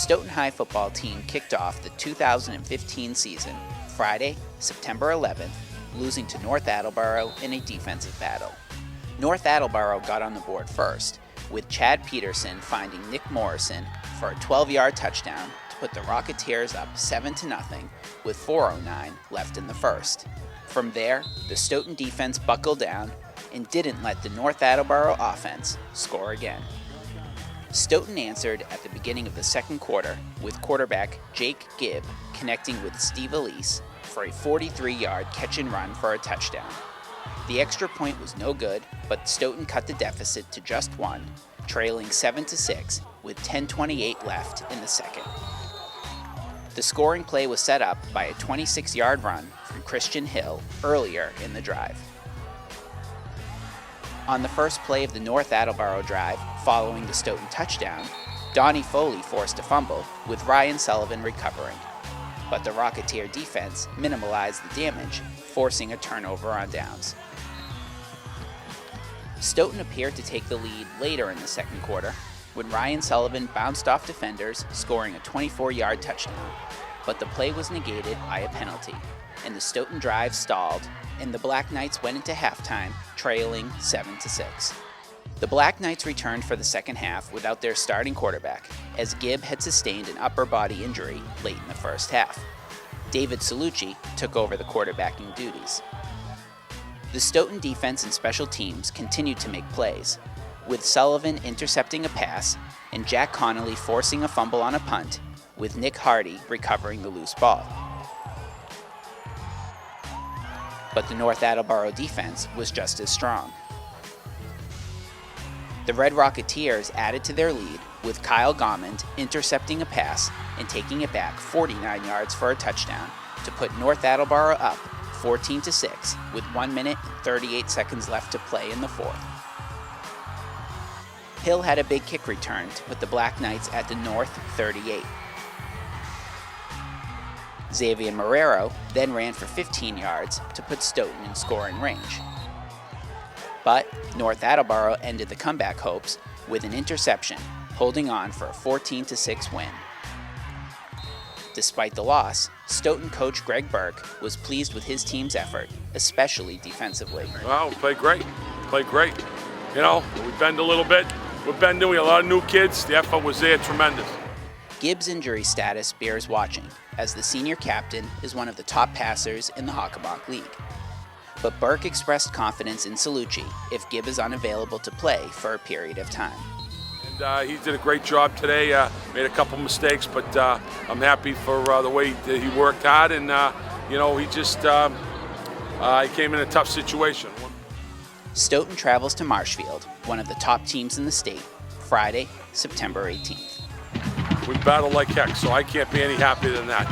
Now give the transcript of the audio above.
Stoughton High football team kicked off the 2015 season Friday, September 11th, losing to North Attleboro in a defensive battle. North Attleboro got on the board first, with Chad Peterson finding Nick Morrison for a 12-yard touchdown to put the Rocketeers up 7-0 with 4:09 left in the first. From there, the Stoughton defense buckled down and didn't let the North Attleboro offense score again. Stoughton answered at the beginning of the second quarter with quarterback Jake Gibb connecting with Steve Elise for a 43-yard catch and run for a touchdown. The extra point was no good, but Stoughton cut the deficit to just one, trailing 7-6 with 10:28 left in the second. The scoring play was set up by a 26-yard run from Christian Hill earlier in the drive. On the first play of the North Attleboro drive, following the Stoughton touchdown, Donnie Foley forced a fumble, with Ryan Sullivan recovering. But the Rocketeer defense minimalized the damage, forcing a turnover on downs. Stoughton appeared to take the lead later in the second quarter, when Ryan Sullivan bounced off defenders, scoring a 24-yard touchdown. But the play was negated by a penalty, and the Stoughton drive stalled, and the Black Knights went into halftime, trailing 7-6. The Black Knights returned for the second half without their starting quarterback, as Gibb had sustained an upper body injury late in the first half. David Salucci took over the quarterbacking duties. The Stoughton defense and special teams continued to make plays, with Sullivan intercepting a pass and Jack Connolly forcing a fumble on a punt, with Nick Hardy recovering the loose ball. But the North Attleboro defense was just as strong. The Red Rocketeers added to their lead, with Kyle Gommond intercepting a pass and taking it back 49 yards for a touchdown to put North Attleboro up 14-6 with 1 minute and 38 seconds left to play in the fourth. Hill had a big kick return to put the Black Knights at the North 38. Xavier Marrero then ran for 15 yards to put Stoughton in scoring range. But North Attleboro ended the comeback hopes with an interception, holding on for a 14-6 win. Despite the loss, Stoughton coach Greg Burke was pleased with his team's effort, especially defensively. Well, we played great. You know, we bend a little bit. We're bending. We have a lot of new kids. The effort was there, tremendous. Gibbs' injury status bears watching, as the senior captain is one of the top passers in the Hockamonk League. But Burke expressed confidence in Salucci if Gibb is unavailable to play for a period of time. And he did a great job today. Made a couple mistakes, but I'm happy for the way that he worked hard. And, you know, he just he came in a tough situation. Stoughton travels to Marshfield, one of the top teams in the state, Friday, September 18th. We battled like heck, so I can't be any happier than that.